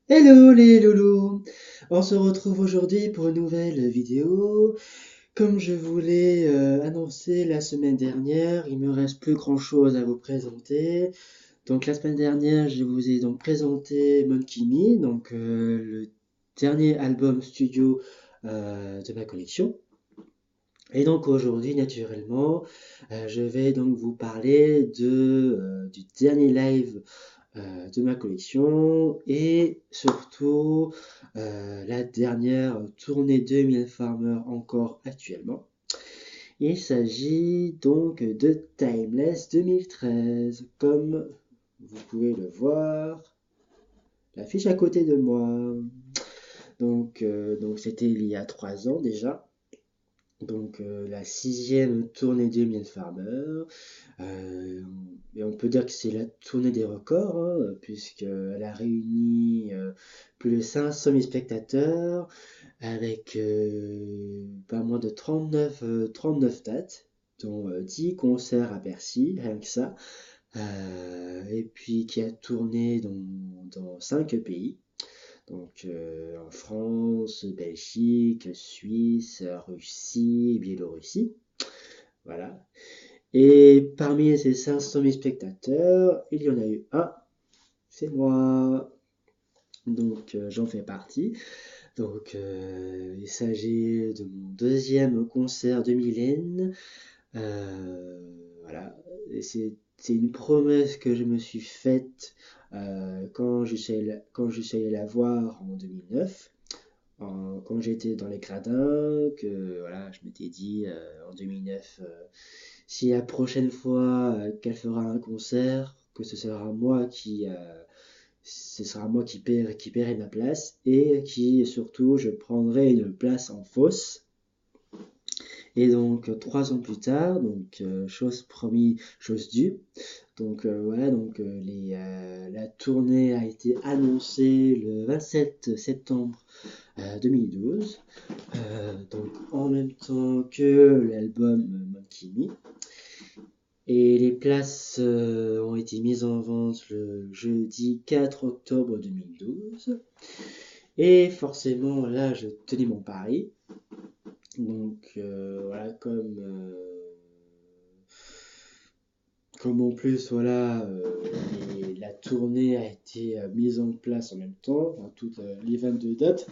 Hello les loulous! On se retrouve aujourd'hui pour une nouvelle vidéo. Comme je voulais annoncer la semaine dernière, il me reste plus grand chose à vous présenter. Donc la semaine dernière, je vous ai donc présenté Monkey Me, donc le dernier album studio de ma collection. Et donc aujourd'hui, naturellement, je vais donc vous parler du dernier live de ma collection et surtout la dernière tournée de Mylène Farmer encore actuellement. Il s'agit donc de Timeless 2013, comme vous pouvez le voir, l'affiche à côté de moi. Donc c'était il y a 3 ans déjà. Donc la sixième tournée de Mylène Farmer. Et on peut dire que c'est la tournée des records, hein, puisqu'elle a réuni plus de 500 000 spectateurs avec pas moins de 39 dates, dont 10 concerts à Bercy, rien que ça, et puis qui a tourné dans 5 pays. Donc en France, Belgique, Suisse, Russie, Biélorussie. Voilà. Et parmi ces 500 000 spectateurs, il y en a eu un, c'est moi. Donc j'en fais partie. Donc il s'agit de mon deuxième concert de Mylène. Voilà. Et c'est une promesse que je me suis faite quand je suis allé la voir en 2009. Quand j'étais dans les gradins, que voilà, je m'étais dit en 2009, si la prochaine fois qu'elle fera un concert, que ce sera moi qui paierai ma place et qui surtout je prendrai une place en fosse. Et donc 3 ans plus tard, donc chose promis, chose due. Donc voilà, donc la tournée a été annoncée le 27 septembre 2012, donc en même temps que l'album Monkey Me. Et les places ont été mises en vente le jeudi 4 octobre 2012. Et forcément, là, je tenais mon pari. Donc voilà, comme en plus, voilà, la tournée a été mise en place en même temps, dans toutes les 22 dates.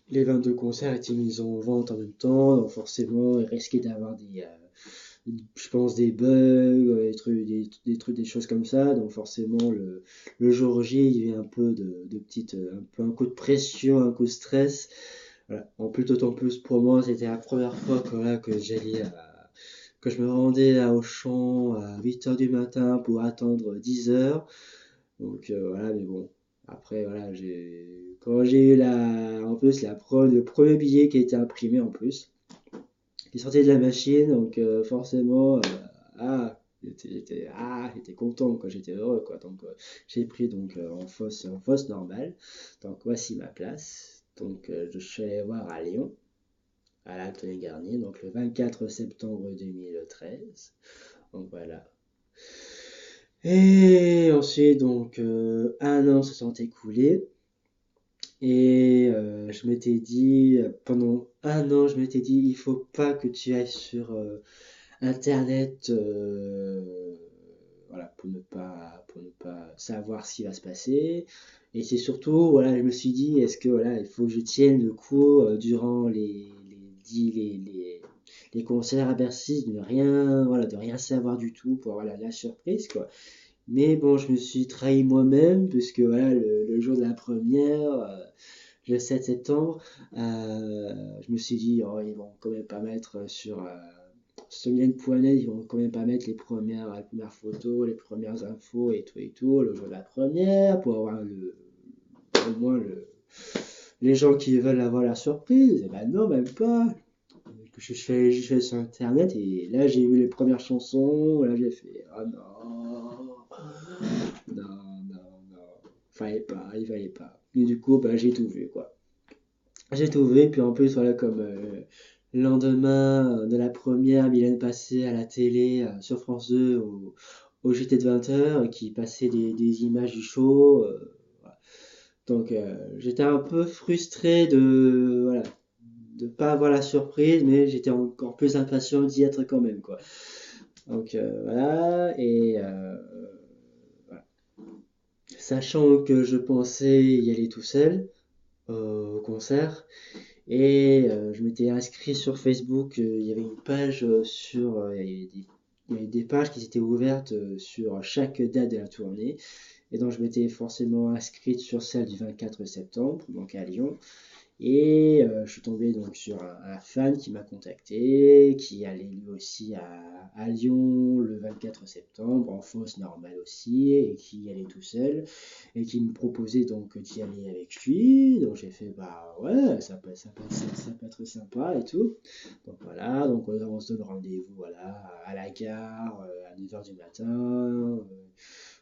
Les 22 concerts étaient mis en vente en même temps, donc forcément, il risquait d'avoir je pense, des bugs, des choses comme ça. Donc forcément, le jour J, il y avait un peu un peu un coup de pression, un coup de stress. Voilà. En plus, d'autant plus pour moi, c'était la première fois que, voilà, que je me rendais à Auchan à 8 h du matin pour attendre 10 heures. Donc voilà, mais bon. Après, voilà, quand j'ai eu en plus, le premier billet qui a été imprimé en plus, qui sortait de la machine, donc forcément, ah, j'étais content, quoi, j'étais heureux, quoi. Donc j'ai pris donc en fosse normale. Donc voici ma place. Donc je suis allé voir à Lyon, à l'Anthony Garnier, donc le 24 septembre 2013. Donc voilà. Et ensuite, donc, 1 an se sont écoulés. Et je m'étais dit, pendant 1 an, je m'étais dit, il faut pas que tu ailles sur Internet, voilà, pour ne pas savoir ce qui va se passer. Et c'est surtout, voilà, je me suis dit, est-ce que, voilà, il faut que je tienne le coup durant les concerts à Bercy, de rien savoir du tout pour avoir la surprise, quoi. Mais bon, je me suis trahi moi-même, puisque voilà, le jour de la première, le 7 septembre, je me suis dit, oh, ils vont quand même pas mettre sur Mylène.net, ils vont quand même pas mettre les premières photos, les premières infos et tout, le jour de la première, pour avoir au moins les gens qui veulent avoir la surprise. Et ben non, même pas. Je suis allé sur internet et là j'ai vu les premières chansons, là j'ai fait, oh non, non, non, non, il fallait pas. Et du coup, bah, j'ai tout vu, quoi. J'ai tout vu, puis en plus, voilà, comme le lendemain de la première, Mylène passait à la télé sur France 2 au JT de 20 h qui passait des images du show. Voilà. Donc j'étais un peu frustré voilà, de pas avoir la surprise, mais j'étais encore plus impatient d'y être quand même, quoi. Donc voilà, et voilà. Sachant que je pensais y aller tout seul au concert, et je m'étais inscrit sur Facebook, il y avait une page il y avait des pages qui étaient ouvertes sur chaque date de la tournée, et donc je m'étais forcément inscrite sur celle du 24 septembre, donc à Lyon. Et je suis tombé donc sur un fan qui m'a contacté, qui allait lui aussi à Lyon le 24 septembre, en fosse normale aussi, et qui allait tout seul, et qui me proposait donc d'y aller avec lui. Donc j'ai fait, bah ouais, ça peut être sympa et tout. Donc voilà, donc on se donne rendez-vous voilà, à la gare à 9h du matin,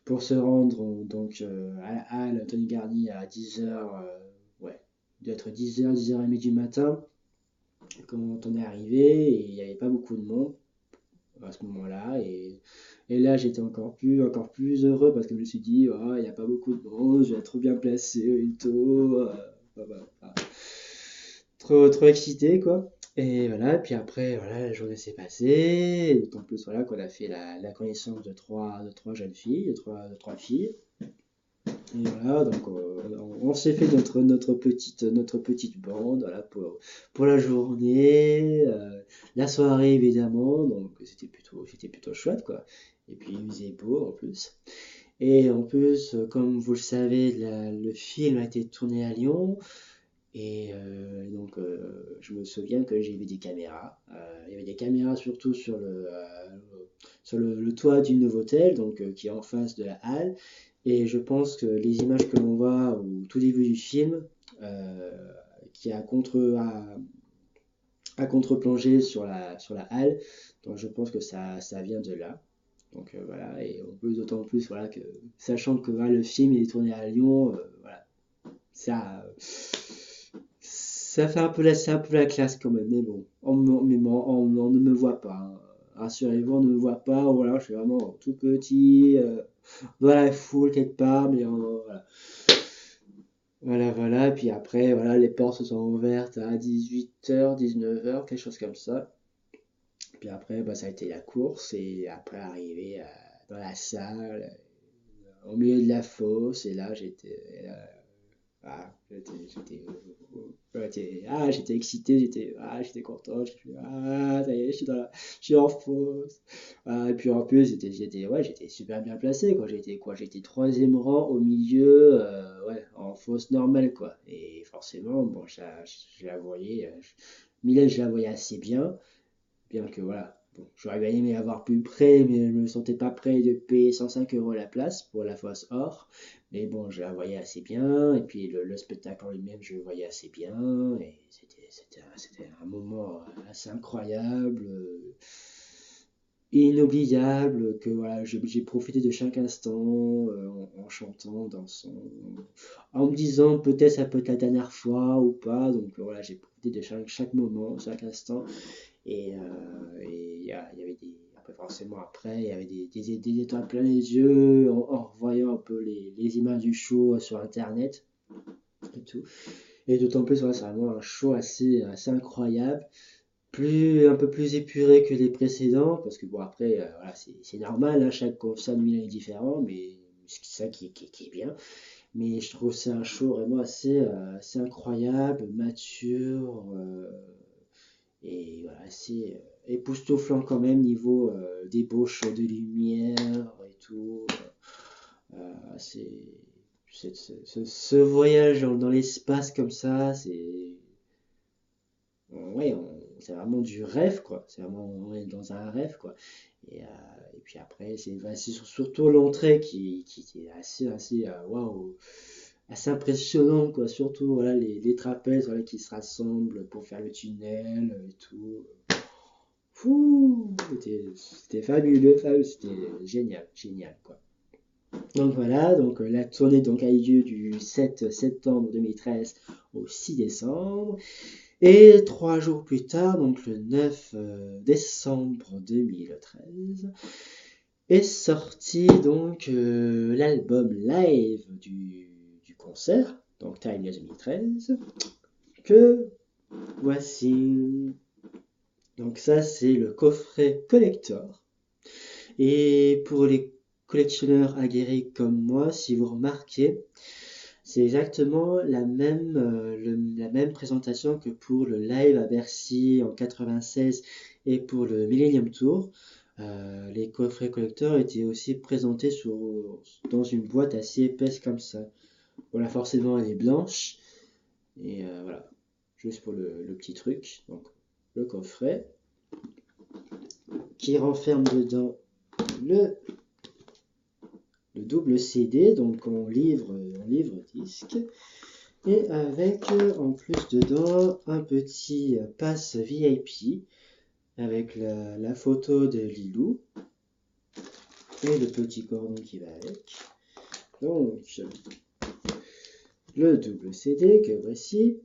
pour se rendre donc à la halle Tony Garnier à 10h. Ouais, d'être 10h, 10h30 du matin quand on est arrivé, et il n'y avait pas beaucoup de monde à ce moment-là. Et là, j'étais encore plus heureux parce que je me suis dit, oh, il n'y a pas beaucoup de monde, je vais être trop bien placé et tout. Trop excité, quoi. Et voilà, et puis après, voilà, la journée s'est passée, et d'autant plus voilà, qu'on a fait la connaissance de trois jeunes filles, de trois filles. Et voilà, donc on s'est fait notre petite bande voilà, pour la journée, la soirée évidemment, donc c'était plutôt chouette quoi. Et puis il faisait beau en plus. Et en plus, comme vous le savez, le film a été tourné à Lyon. Et donc je me souviens que j'ai vu des caméras. Il y avait des caméras surtout sur le toit du Novotel, donc qui est en face de la halle. Et je pense que les images que l'on voit au tout début du film, euh, qui est à contre-plongée sur la halle, donc je pense que ça vient de là. Donc voilà, et on peut d'autant plus, voilà, que sachant que voilà, le film il est tourné à Lyon, voilà, ça, ça fait c'est un peu la classe quand même, mais bon, on ne me voit pas, hein. Rassurez-vous, on ne me voit pas, voilà, je suis vraiment tout petit, dans la foule quelque part, mais voilà. Voilà, et puis après, voilà, les portes se sont ouvertes à 18h, 19h, quelque chose comme ça. Puis après, bah, ça a été la course, et après, arrivé dans la salle, au milieu de la fosse, et là, j'étais excité, j'étais content, ça y est, je suis en fosse. Et puis en plus, j'étais super bien placé, quoi. J'étais troisième rang au milieu, ouais, en fosse normale, quoi. Et forcément, bon, je la voyais, Mylène, je la voyais assez bien. Bien que voilà, bon, j'aurais bien aimé avoir plus près, mais je me sentais pas prêt de payer 105 € la place pour la fosse or. Mais bon, je la voyais assez bien, et puis le spectacle en lui-même, je le voyais assez bien, et c'était un moment assez incroyable, inoubliable, que voilà, j'ai profité de chaque instant en chantant, dansant, en me disant peut-être ça peut être la dernière fois ou pas, donc voilà, j'ai profité de chaque moment, chaque instant. Et il y avait après forcément après, il y avait des étoiles plein les yeux en revoyant un peu les images du show sur internet et tout. Et d'autant plus, voilà, c'est vraiment un show assez incroyable. Un peu plus épuré que les précédents, parce que bon, après, voilà, c'est normal, hein, chaque concert de Milan est différent, mais c'est ça qui est bien. Mais je trouve que c'est un show vraiment assez incroyable, mature, et voilà, assez époustouflant quand même niveau débauche de lumière et tout. C'est ce voyage dans l'espace comme ça, ouais, c'est vraiment du rêve quoi. C'est vraiment on est dans un rêve quoi. Et puis après, c'est surtout l'entrée qui est assez waouh, assez impressionnant quoi. Surtout voilà les trapèzes voilà, qui se rassemblent pour faire le tunnel et tout. Fou, c'était fabuleux, c'était génial quoi. Donc voilà, donc la tournée donc a eu lieu du 7 septembre 2013 au 6 décembre. Et 3 jours plus tard, donc le 9 décembre 2013, est sorti donc l'album live du concert. donc Tiny 2013, que voici. Donc ça, c'est le coffret collector. Et pour les collectionneurs aguerris comme moi, si vous remarquez, c'est exactement la même présentation que pour le live à Bercy en 96 et pour le Millennium Tour. Les coffrets collecteurs étaient aussi présentés dans une boîte assez épaisse comme ça. Voilà, forcément elle est blanche. Et voilà, juste pour le petit truc. Donc le coffret qui renferme dedans le double CD, donc en livre disque. Et avec en plus dedans un petit pass VIP avec la photo de Lilou et le petit cordon qui va avec. Donc le double CD que voici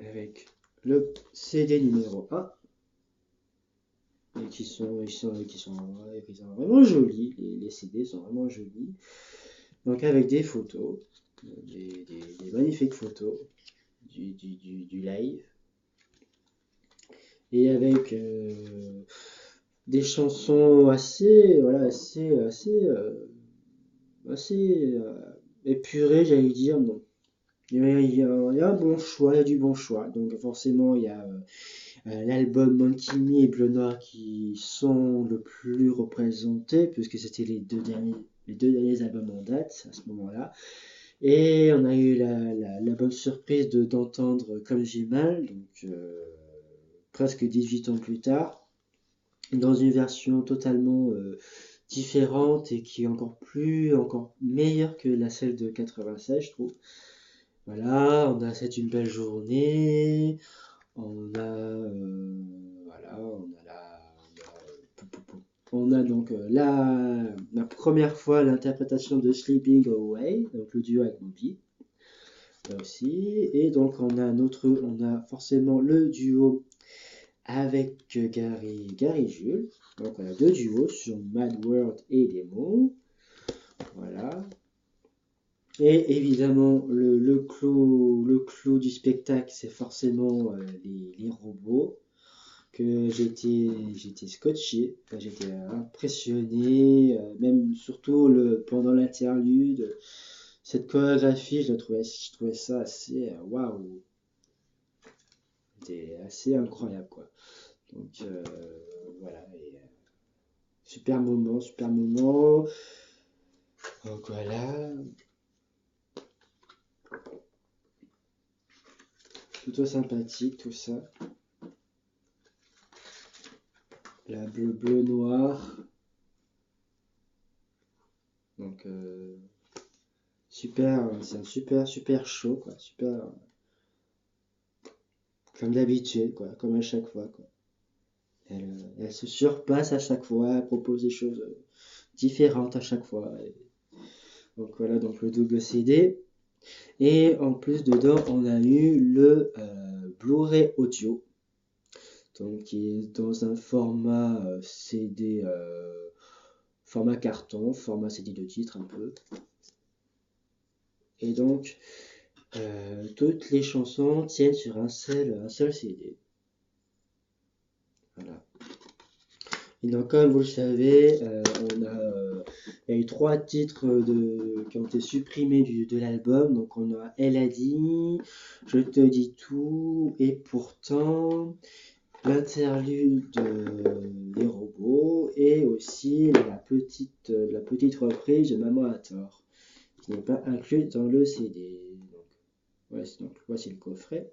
avec le CD numéro 1 et qui sont vraiment jolis. Les CD sont vraiment jolis. Donc avec des photos, des magnifiques photos du live. Et avec des chansons assez épurées, j'allais dire. Non. Il y a un bon choix, il y a du bon choix. Donc forcément, il y a l'album Monkey Me et Bleu Noir qui sont le plus représentés, puisque c'était les deux derniers albums en date à ce moment-là. Et on a eu la bonne surprise d'entendre Comme j'ai mal, donc presque 18 ans plus tard, dans une version totalement différente et qui est encore meilleure que celle de 96, je trouve. Voilà, on a C'est une belle journée, on a voilà, on a donc la première fois l'interprétation de Sleeping Away, donc le duo avec Moby, là aussi, et donc on a forcément le duo avec Gary Jules. Donc on a deux duos sur Mad World et Demo. Voilà. Et évidemment, le clou du spectacle, c'est forcément les robots que j'étais scotché, enfin, j'étais impressionné, même surtout pendant l'interlude, cette chorégraphie, je trouvais ça assez waouh, c'était assez incroyable quoi. Donc voilà, et, super moment, super moment. Donc voilà, plutôt sympathique tout ça. La bleu noir. Donc super, c'est un super show quoi, super comme d'habitude quoi, comme à chaque fois quoi. Elle se surpasse à chaque fois, elle propose des choses différentes à chaque fois. Donc voilà, donc le double CD. Et en plus dedans, on a eu le Blu-ray audio, donc qui est dans un format CD, format carton, format CD de titre un peu. Et donc toutes les chansons tiennent sur un seul CD. Voilà. Et donc, comme vous le savez, il y a eu 3 titres qui ont été supprimés de l'album. Donc, on a Elle a dit, Je te dis tout, et pourtant, l'interlude des robots, et aussi la petite reprise de Maman a tort, qui n'est pas inclus dans le CD. Donc, voici le coffret.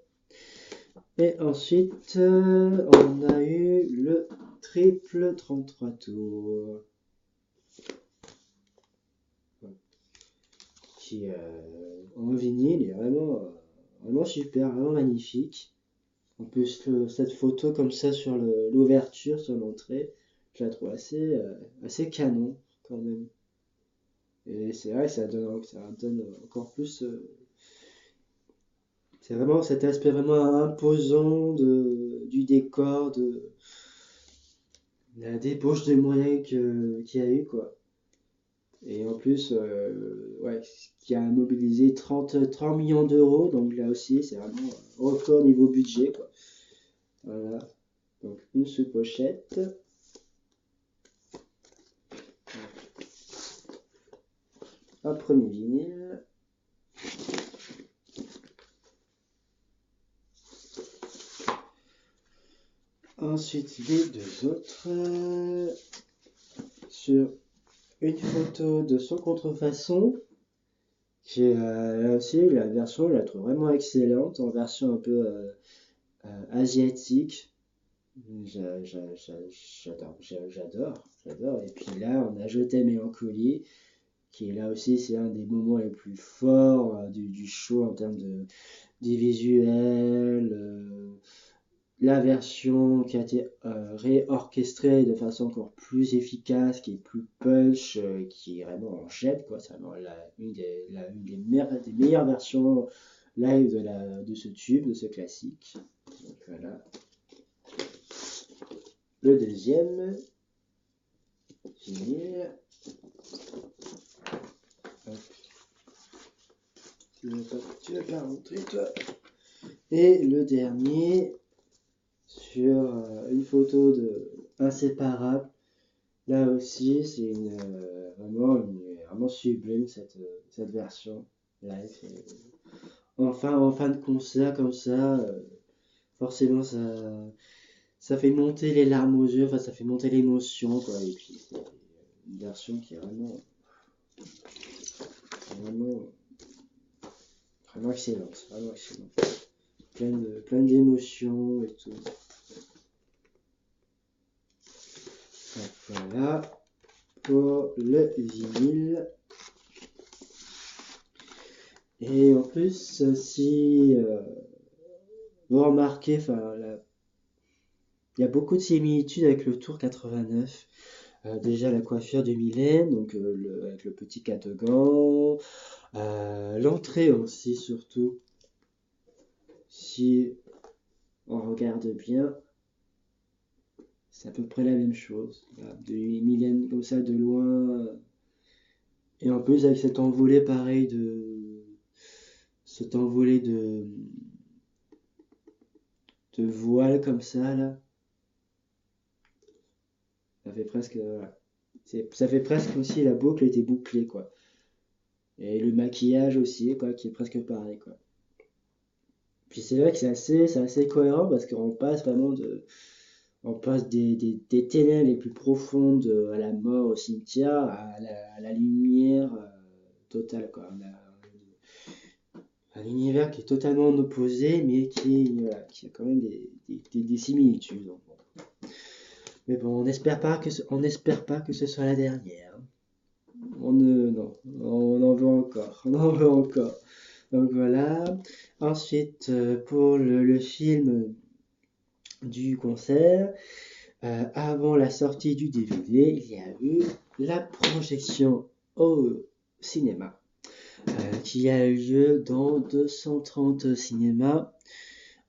Et ensuite, on a eu le triple 33 tours. Qui, en vinyle, est vraiment super, vraiment magnifique. En plus, cette photo comme ça sur l'ouverture, sur l'entrée, je la trouve assez canon quand même. Et c'est vrai, ça donne encore plus. C'est vraiment cet aspect vraiment imposant du décor, de la débauche de moyens qu'il y a eu, quoi. Et en plus, ouais, ce qui a mobilisé 30 millions d'euros, donc là aussi, c'est vraiment un record niveau budget, quoi. Voilà, donc une sous-pochette. Un premier vinyle. Ensuite, les deux autres. Sur une photo de son contrefaçon. Là aussi, la version, je la trouve vraiment excellente, en version un peu asiatique. J'adore. Et puis là, on a Jeté Mélancolie, qui est là aussi, c'est un des moments les plus forts du show en termes des visuels. La version qui a été réorchestrée de façon encore plus efficace, qui est plus punch, qui est vraiment en jette, quoi. C'est vraiment une des meilleures versions live de ce tube, de ce classique. Donc voilà. Le deuxième vinyle. Tu vas pas rentrer, toi. Et le dernier, sur une photo de Inséparable. Là aussi, c'est vraiment sublime cette version live. Enfin, en fin de concert comme ça, forcément, ça fait monter les larmes aux yeux, enfin, ça fait monter l'émotion, quoi. Et puis, c'est une version qui est vraiment, vraiment excellente, vraiment excellente. Plein d'émotions et tout. Donc, voilà pour le vinyle. Et en plus, si vous remarquez, enfin, il y a beaucoup de similitudes avec le Tour 89. Déjà la coiffure de Mylène, donc avec le petit catogan. L'entrée aussi, surtout. Si on regarde bien, c'est à peu près la même chose. Voilà, de Mylène comme ça de loin. Et en plus avec cet envolé pareil cet envolé de voile comme ça là. Ça fait presque, voilà. Ça fait presque comme si la boucle était bouclée, quoi. Et le maquillage aussi, quoi, qui est presque pareil, quoi. Puis c'est vrai que c'est assez cohérent parce qu'on passe vraiment on passe des ténèbres les plus profondes à la mort au cimetière à la lumière totale, quoi. On a un univers qui est totalement opposé, mais voilà, qui a quand même des similitudes. Donc, bon. Mais bon, on n'espère pas que ce soit la dernière. Non, on en veut encore, on en veut encore. Donc voilà. Ensuite, pour le film du concert, avant la sortie du DVD, il y a eu la projection au cinéma, qui a eu lieu dans 230 cinémas,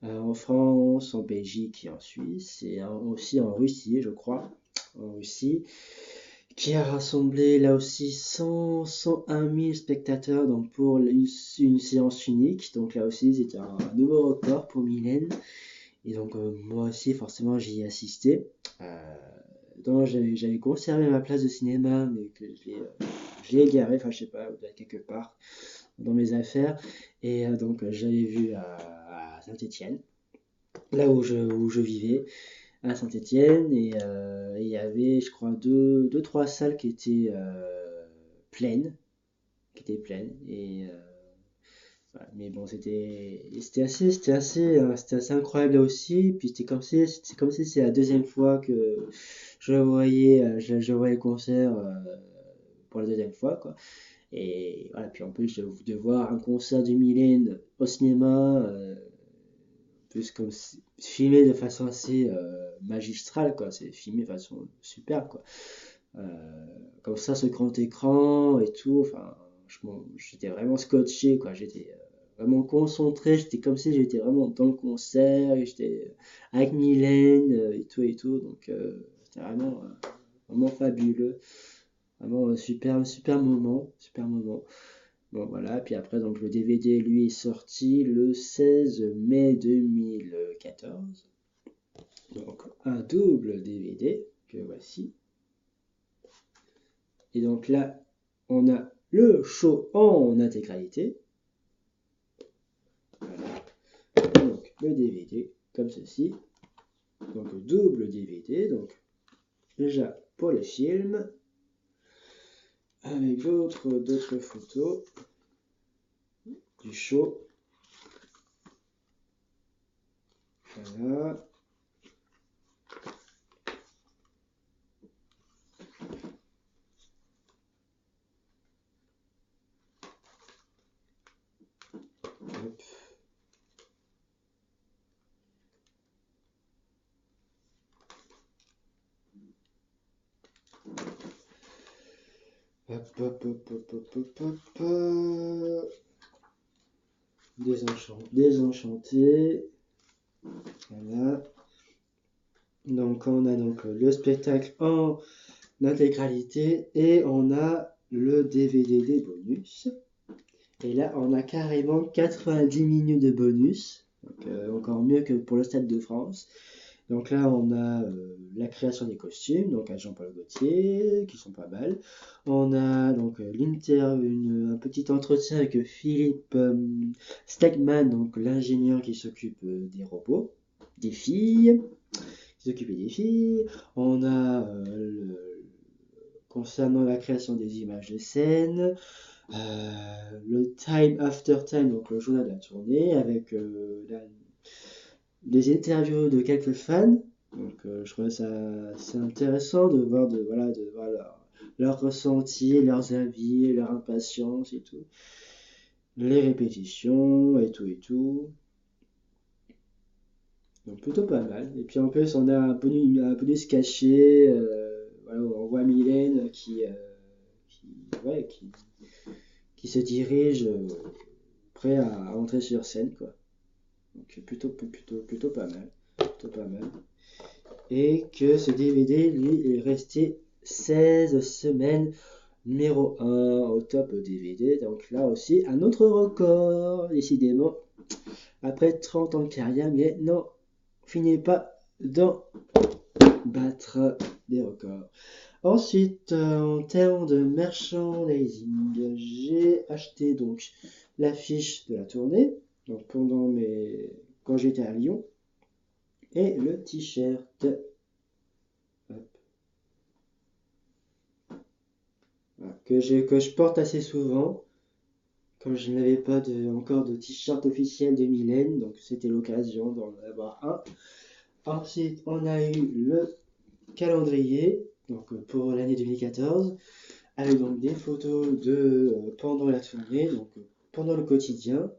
en France, en Belgique et en Suisse, et aussi en Russie, je crois, en Russie, qui a rassemblé là aussi 101 000 spectateurs donc pour une séance unique. Donc là aussi, c'était un nouveau record pour Mylène. Et donc moi aussi, forcément, j'y ai assisté. Donc j'avais conservé ma place de cinéma, mais que je l'ai égaré, enfin je sais pas, quelque part dans mes affaires. Et donc j'avais vu à Saint-Étienne, là où je vivais à Saint-Étienne, et il y avait, je crois, deux, trois salles pleines, et voilà. Mais bon, c'était assez incroyable là aussi. Puis c'est comme si c'est la deuxième fois que je voyais le concert pour la deuxième fois, quoi. Et voilà, puis en plus de voir un concert de Mylène au cinéma, plus comme filmé de façon assez magistrale, quoi. C'est filmé de façon super, quoi. Comme ça, ce grand écran et tout, enfin, j'étais vraiment scotché, quoi. J'étais vraiment concentré, j'étais comme si j'étais vraiment dans le concert, et j'étais avec Mylène et tout, donc c'était vraiment fabuleux. Vraiment un super moment, super moment. Bon voilà, puis après donc le DVD lui est sorti le 16 mai 2014. Donc un double DVD que voici. Et donc là, on a le show en intégralité. Voilà. Donc le DVD comme ceci. Donc double DVD. Donc déjà pour le film. Avec d'autres photos du show. Voilà. Hop. Hop, hop, hop, hop, hop, hop, hop. Désenchanté. Voilà. Donc on a donc le spectacle en intégralité et on a le DVD des bonus. Et là on a carrément 90 minutes de bonus. Donc, encore mieux que pour le Stade de France. Donc là, on a la création des costumes, donc à Jean-Paul Gaultier, qui sont pas mal. On a donc un petit entretien avec Philippe Stegman, donc l'ingénieur qui s'occupe des robots, des filles, qui s'occupait des filles. On a concernant la création des images de scène, le Time After Time, donc le journal de la tournée, avec des interviews de quelques fans. Donc je trouvais ça assez intéressant de voir, de voir leur ressenti, leurs avis, leur impatience et tout. Les répétitions et tout et tout. Donc plutôt pas mal. Et puis en plus on a un bonus caché. Voilà, on voit Mylène qui, ouais, qui se dirige prêt à entrer sur scène quoi. Donc plutôt pas mal. Plutôt pas mal. Et que ce DVD, lui, est resté 16 semaines numéro 1 au top DVD. Donc là aussi, un autre record, décidément. Après 30 ans de carrière, mais non, finit pas d'en battre des records. Ensuite, en termes de merchandising, j'ai acheté donc l'affiche de la tournée, donc quand j'étais à Lyon, et le t-shirt. Voilà, que je porte assez souvent, comme je n'avais pas encore de t-shirt officiel de Mylène, donc c'était l'occasion d'en avoir un. Ensuite, on a eu le calendrier, donc pour l'année 2014, avec donc des photos de pendant la tournée, donc pendant le quotidien,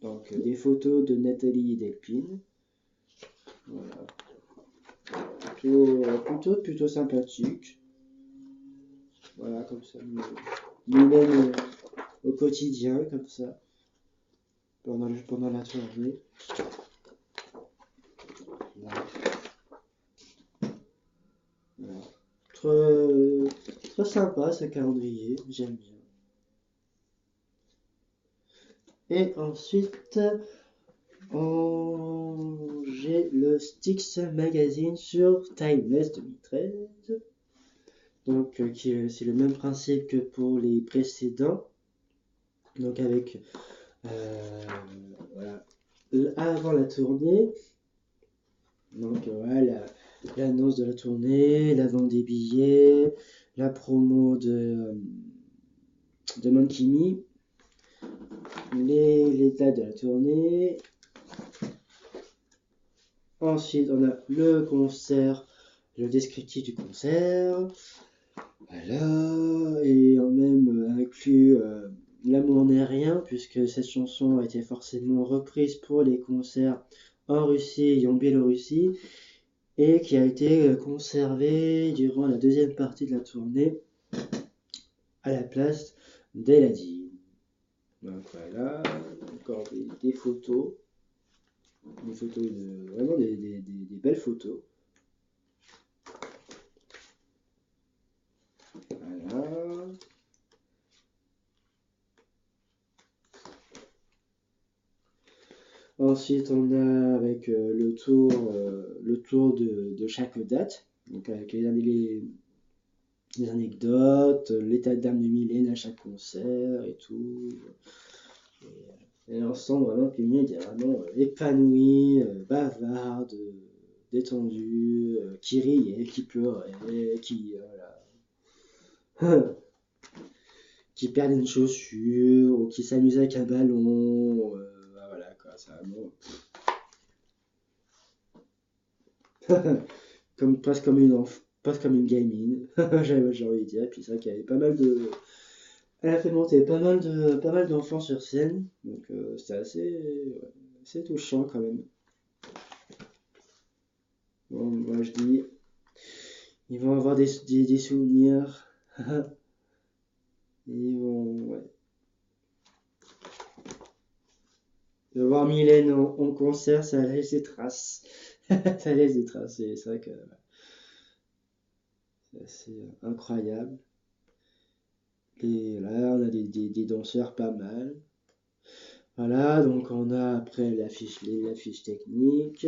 donc des photos de Nathalie Delpine. Voilà. Plutôt sympathique. Voilà, comme ça. Mylène au quotidien, comme ça, pendant la tournée. Voilà. Voilà. Très sympa ce calendrier, j'aime bien. Et ensuite, j'ai le Styx Magazine sur Timeless 2013. Donc, c'est le même principe que pour les précédents. Donc, avec voilà, avant la tournée. Donc, voilà, l'annonce de la tournée, la vente des billets, la promo de Monkey Me, les dates de la tournée. Ensuite, on a le concert, le descriptif du concert. Voilà, et on même inclus L'amour n'est rien, puisque cette chanson a été forcément reprise pour les concerts en Russie et en Biélorussie, et qui a été conservée durant la deuxième partie de la tournée à la place d'Eladi. Donc voilà, encore des photos, vraiment des belles photos. Ensuite, on a avec le tour de chaque date, donc avec les anecdotes, l'état d'âme de Mylène à chaque concert et tout. Et on sent vraiment que Mylène est vraiment épanouie, bavarde, détendue, qui riait, qui pleurait, voilà, qui perdait une chaussure, ou qui s'amusait avec un ballon. Voilà quoi, c'est vraiment. Presque comme une gamine, j'ai envie de dire. Et puis c'est vrai qu'il y avait pas mal de. Elle a fait monter pas mal d'enfants sur scène, donc c'était assez touchant quand même. Bon, moi je dis, ils vont avoir des souvenirs. Ils vont, ouais. De voir Mylène en concert, ça laisse des traces. Ça laisse des traces, et c'est vrai que c'est assez incroyable. Et là, on a des danseurs pas mal. Voilà, donc on a après l'affiche technique.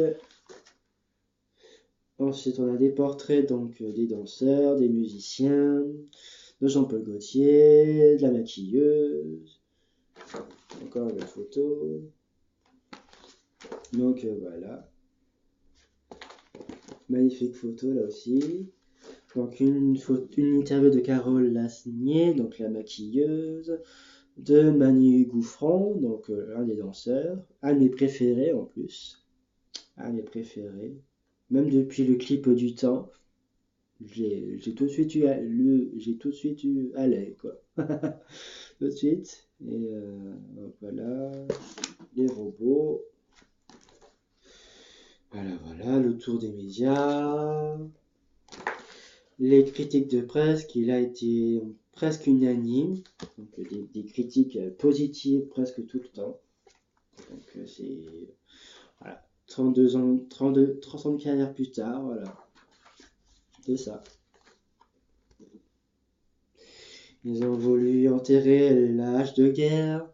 Ensuite, on a des portraits donc des danseurs, des musiciens, de Jean-Paul Gaultier, de la maquilleuse. Encore une photo. Donc voilà, magnifique photo là aussi. Donc une interview de Carole Lasnier, donc la maquilleuse, de Manu Gouffran, donc un des danseurs, un de mes préférés en plus, un de mes préférés, même depuis le clip du temps, j'ai tout de suite j'ai tout de suite eu à l'œil quoi, tout de suite. Et donc voilà, les robots, voilà, le tour des médias, les critiques de presse, qu'il a été presque unanime, donc des critiques positives presque tout le temps. Donc c'est voilà, 32 ans, 30 ans de carrière plus tard, voilà, c'est ça. Ils ont voulu enterrer la hache de guerre,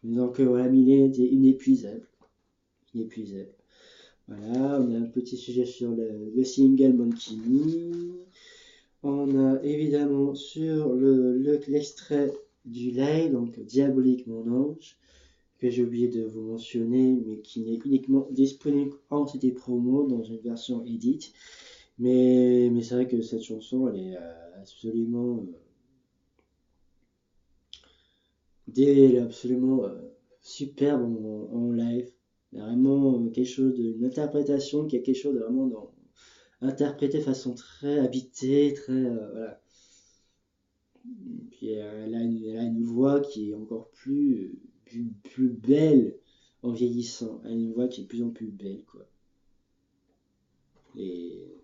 disant que voilà, Millet était inépuisable. Inépuisable. Voilà, on a un petit sujet sur le single Monkey Me. On a évidemment sur l'extrait du live, donc Diabolique mon ange, que j'ai oublié de vous mentionner, mais qui n'est uniquement disponible en CD promo dans une version edit. Mais c'est vrai que cette chanson, elle est absolument, elle est absolument superbe en live. Il y a vraiment quelque chose une interprétation qui a quelque chose de vraiment interprété de façon très habitée, très voilà. Puis elle a une voix qui est encore plus belle en vieillissant. Elle a une voix qui est de plus en plus belle, quoi. Et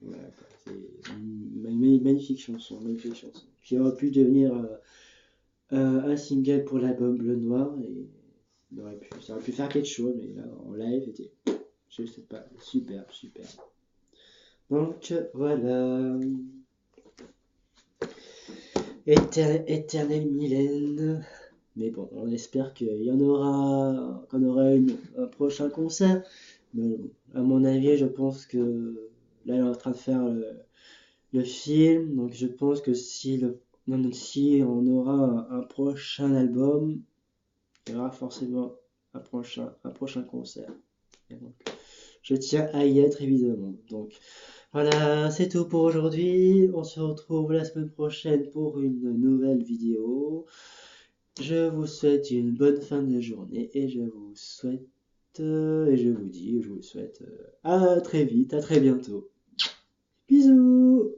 voilà, quoi. C'est une magnifique chanson, magnifique chanson. Qui aurait pu devenir un single pour l'album Bleu Noir et ça aurait pu faire quelque chose, mais là en live c'était, je sais pas, super, super. Donc voilà, éternelle Mylène. Mais bon, on espère qu'on aura un prochain concert. Mais bon, à mon avis, je pense que là, elle est en train de faire le film. Donc, je pense que si on aura un prochain album, il y aura forcément un prochain concert. Et donc, je tiens à y être évidemment. Donc, voilà, c'est tout pour aujourd'hui. On se retrouve la semaine prochaine pour une nouvelle vidéo. Je vous souhaite une bonne fin de journée et je vous souhaite à très vite, à très bientôt. Bisous!